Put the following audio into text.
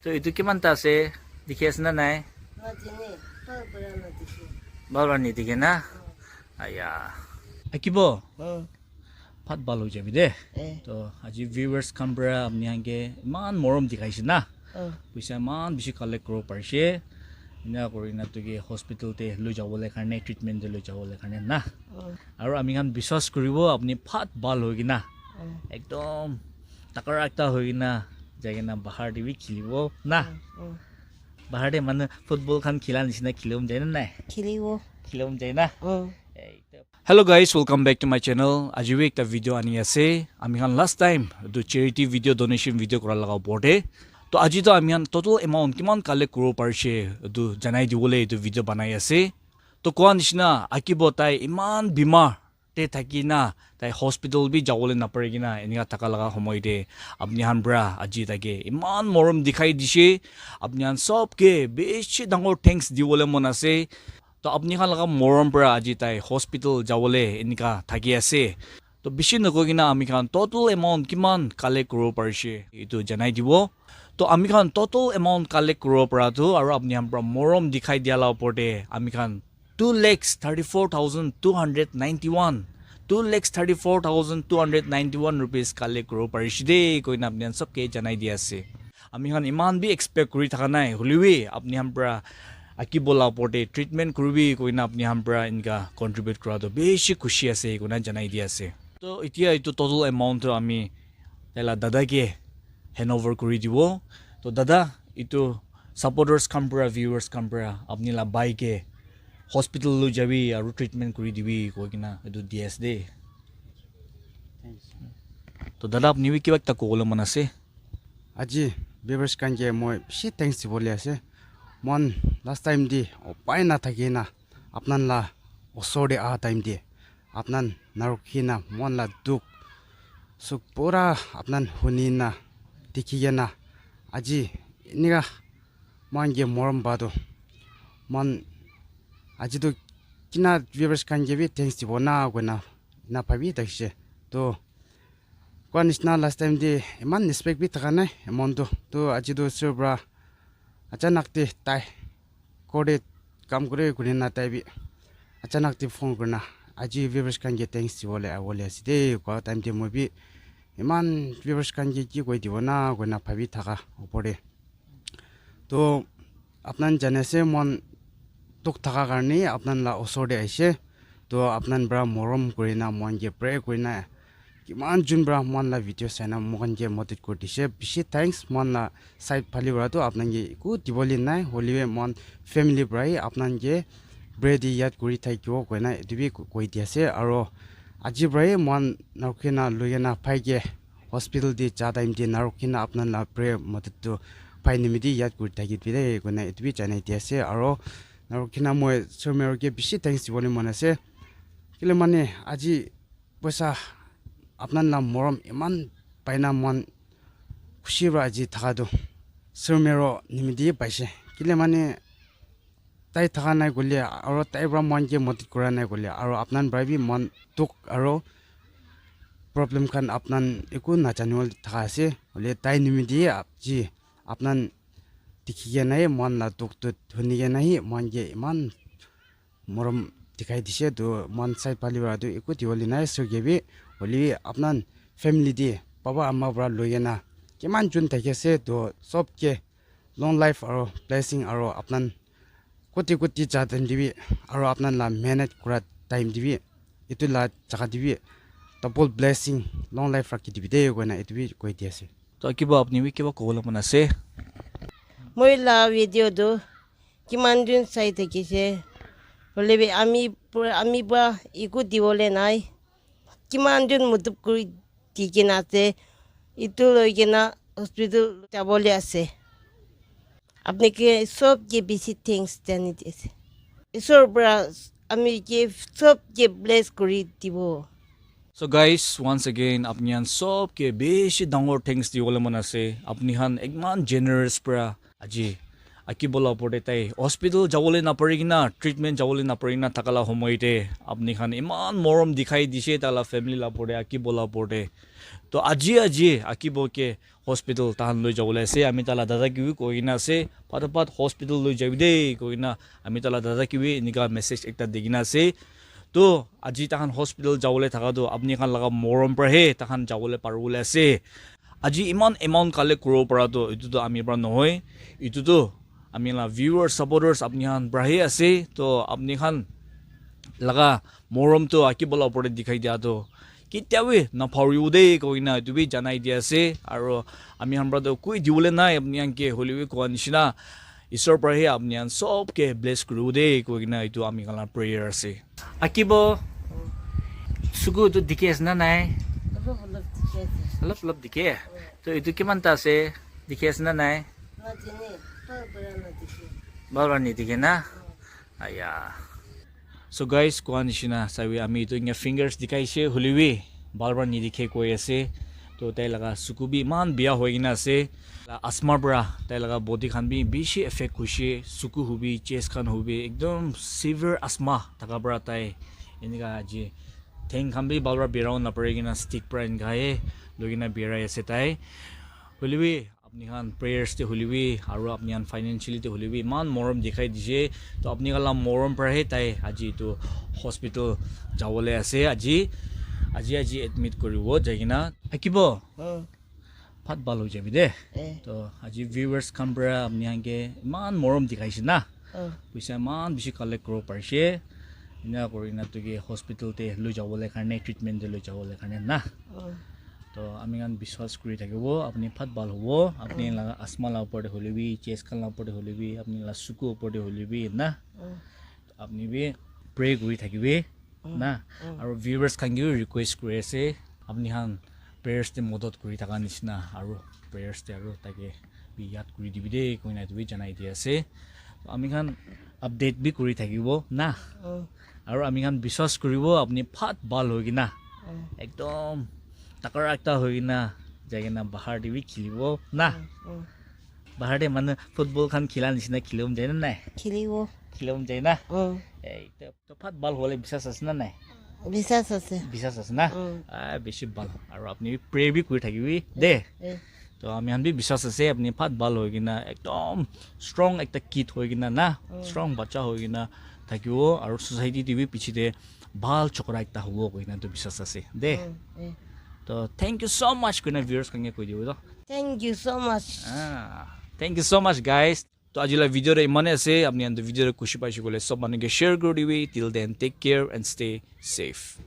তো এইটো কিমান টা আছে দেখি আছে না নাই বালবাৰ নিদিকে না আয়া আকিব ভাত ভাল হৈ যাবি দে তো আজি ভিউৱাৰ্ছ খান পৰা আপুনি আগে ইমান মৰম দেখাইছে না পইচা ইমান বেছি কালেক্ট কৰিব পাৰিছে ইনা কৰি না তোকে হস্পিটেলতে লৈ যাবলৈ কাৰণে ট্ৰিটমেণ্ট লৈ যাবলৈ কাৰণে না আৰু আমি খান বিশ্বাস কৰিব আপুনি ভাত ভাল হৈ কিনা একদম টাকাৰ একটা হৈ কিনা যাই কিনা বাহাৰ দিবি খেলিব না বাহাৰতে মানে ফুটবল খান খেলা নিচিনা খেলিব যায় না নাই খেলিব যায় না Hello guys, welcome back to my channel. আজি একটা ভিডিও আনি আছে আমি খান লাস্ট টাইম দু charity video donation video কৰা লগা পড়ে তো আজি তো আমি total amount কিমান কালেক্ট কৰিব পাৰিছে দু জানাই দিবলৈ এই ভিডিও বনাই আছে তো কোৱা নিচিনা আকিব তাই ইমান বিমাৰ তে থাকি না তাই হস্পিটেল বি যাবলৈ নাপাৰে কিনা এনেকা থাকা লগা সময়তে আপনি হান ব্ৰা আজি তাকে ইমান মৰম দেখাই দিছে আপনি হান সবকে বেছি ডাঙৰ থ্যাঙ্কস দিবলৈ মন আছে তো আপনি খান লগা মৰম পৰা আজি তাই হস্পিটেল যাবলৈ এনেকা থাকি আছে তো বেছি নকৈ কিনা আমি খান টোটাল এমাউন্ট কিমান কালেক্ট কৰিব পাৰিছে এইটো জানাই দিব তো আমি খান টোটাল এমাউন্ট কালেক্ট কৰিব পৰাটো আৰু আপনি হান পৰা মৰম দেখাই দিয়াৰ ওপৰতে আমি খান 2,34,291 2,34,291 rupees কালেক্ট কৰিব পাৰিছে দেই কৈ না আপনি সবকে জানাই দি আছে আমি খান ইমান বি এক্সপেক্ট কৰি থকা নাই হলিৱে আপনি হান পৰা আকি বলা ওপৰতে ট্ৰিটমেণ্ট কৰিবি কৈ না আপনি হান পৰা ইনকা কন্ট্ৰিবিউট কৰাটো বেছি খুশি আছে কৈ না জানাই দি আছে তো এতিয়া এইটো টোটাল এমাউন্টটো আমি তেলা দাদাকে হেণ্ড অভাৰ কৰি দিব তো দাদা এইটো সাপোৰ্টাৰ্ছ খান পৰা ভিউৱাৰ্ছ খান পৰা আপনি লা বাইকে হস্পিটেল লৈ যাবি আৰু ট্ৰিটমেণ্ট কৰি দিবি কৈ কিনা এইটো দি আছে দেই তো দাদা আপুনি কিবা এটা ক'বলৈ মন আছে আজি ভিউৱাৰ্ছ খানকে মই বেছি থ্যাঙ্কস দিবলৈ আছে মন লাষ্ট টাইম দি উপায় নাথাকে না আপনার লা ওচৰতে আহা টাইম দিয়ে আপনাৰ নাৰখি না মন লা দুখ সুখ পুৰা আপনাৰ শুনি না দেখি না আজি এনেকা মনকে মৰম পাতো মন আজি তো কিনা ভিউৱাৰ্ছ খানকে বি থ্যাঙ্কস দিব না কৈ না ভাবি থাকিছে তো কোৱা নিচিনা লাষ্ট টাইম দি ইমান ৰেসপেক্ট বি থকা নাই মনটো তো আজি তো ওচৰৰ পৰা अचानक ते ताई कोडे काम करे कुने ना ताई भी अचानक ते फोन करना आज व्यूअर्स खान के थैंक्स बोले आसिदे को टाइम ते मो भी इमान व्यूअर्स खान के की कोई दिवना कोना भाबी थाका ऊपरे तो आपनान जाने से मन दुख थाका कारणे आपनान ला ओसोडे आइसे तो आपनान ब्रा मरम करिना मन के प्रे करिना किमान जुन ब्रा मन ला भिडियो साइना मगन के मदद कर दिसे बेसी थैंक्स मन ला साइड फाली ब्रा तो आपनान के को दिबोली नाय होलिवे मन फैमिली ब्राई आपनान के ब्रेडी याद करि थाइको कोइना दुबी कोइ दियासे आरो आजि ब्राई मन नरखिना लुयना फाइगे हॉस्पिटल दि जा टाइम दि नरखिना आपनान ला प्रे मदद तो फाइनिमिदि याद करि थाइगि बिरे कोइना दुबी जानाय दियासे आरो नरखिना मय सोमेर के बेसी थैंक्स दिबोली मनसे किले माने आजि पैसा আপনার নাম মরম ইমান পাইনা মন খুশি আজি থাকা দো সোমেরো নিমিদি পাইছে কিলে মানে তাই থাকা নাই গলে আর তাই ব্রা মনকে মদত করা নাই গলে আর আপনার ব্রাইবি মন দুখ আর প্রবলেম খান আপনার একু না জানিবল থাকা আছে হলে তাই নিমিদি জি আপনার দেখিয়ে নাই মন না দুখ তো শুনিয়ে নাই মনকে ইমান মরম দেখাই দিছে তো মন সাইড পালি ব্রা তো একু দিবলি নাই সগেবি होली आपनान फैमिली दे पापा अम्मा ब्रा लोयना केमान जुन थाकेसे तो सब के लॉन्ग लाइफ और ब्लेसिंग और आपनान कोटी कोटी जातन दिबी और आपनान ला मेहनत करा टाइम दिबी इतु ला जगह दिबी डबल ब्लेसिंग लॉन्ग लाइफ रखि दिबी दे गोना इतु कोइ दियासे तो किबा अपनी भी किबा कोला मन আছে মই লা ভিডিও দো কিমান দিন চাই থাকিছে হলে আমি বা ইকো দিবলে নাই কিমান দিন মদত কৰি দিকেনা আছে ইটো লৈ কিনা হস্পিটেল যাবলৈ আছে আপনি কি সব যে বেশি থ্যাঙ্কস জানি দিয়েছে ঈশ্বর পৰা আমি যে সব যে ব্লেস কৰি দিব So guys, once again, apni han sob ke beshi dangor thanks di wala mona se apni han ekman generous pra aji akibola opor tai hospital jawole na pari kina treatment jawole na pari na thakala homoi te apni khan iman morom dikhai dise tala family la opor akibola opor to aji akibo ke hospital tahan loi jawole ase ami tala dada ki koina ase patapat hospital loi jabi de koina ami tala dada ki inika message ekta digina ase to aji tahan hospital jawole thaka do apni khan laga morom pra he tahan jawole parule ase aji iman amount kale kuro para to itu to ami pra nohoi itu to ami la viewers supporters apni khan brahe ase to apni khan laga morom to akibola opor dikhai dia to kitawe na phariu de koina tu bi janai dia ase aro ami han brother koi diule nai apni an ke holiwe ko nishina isor brahe apni an sob ke bless kru de koina itu ami kala prayer ase akibo sugu to dikes na nai lop dike to itu kiman ta ase dikes na nai balbar ni dike na aya so guys kuan shina sawi ami to inga fingers dikaise huliwi balbar ni dikhe koi ase to tai laga sukubi man bia hoigina ase asma bra tai laga body khan bi bishi effect hushi suku hubi chest khan hubi ekdom severe asma taka bra tai inika ji theng khan bi balbar biraun na paregina stick prain gae logina birai ase tai huliwi apni khan prayers te huliwi aro apni khan financially te huliwi man morom dikhai dije to apni kala morom pra he tai aji to hospital jawole ase aji admit koribo jagina akibo phat bal ho jabi de to aji viewers kambra apni hange man morom dikhaisi na puisa man bishi collect kro parshe ina korina to ge hospital te lo jawole karne treatment de lo jawole karne na to ami gan biswas kuri thakibo apni phat bal hobo apni la asma la opor de holibi chest kan la opor de holibi apni la suku opor de holibi na apni bi pray kuri thakibe na aro viewers kan gi request kuri ase apni han prayers te modot kuri thaka nisna aro prayers te aro take bi yat kuri dibi de koina tu bi janai dia ase ami kan update bi kuri thakibo na aro ami kan biswas kuribo apni phat bal hogina ekdom takar akta hoina jagena bahar de bi khilibo na bahar de man football khan khila nisna khilom jaina nai khilom jaina ei to phat bal hole bisas asna nai bisas ase na beshi bal aro apni pray bi kuri thakibi de to ami han bi bisas ase apni phat bal hoigina ekdom strong ekta kid hoigina na strong bacha hoigina thakibo aro society de bi pichide bal chokra ekta hobo koina to bisas ase de to thank you so much kuna viewers kange koi dibo to thank you so much thank you so much guys to ajila video re mane ase apni an video re kushi paishi kole sob manu ke share kori dibi till then take care and stay safe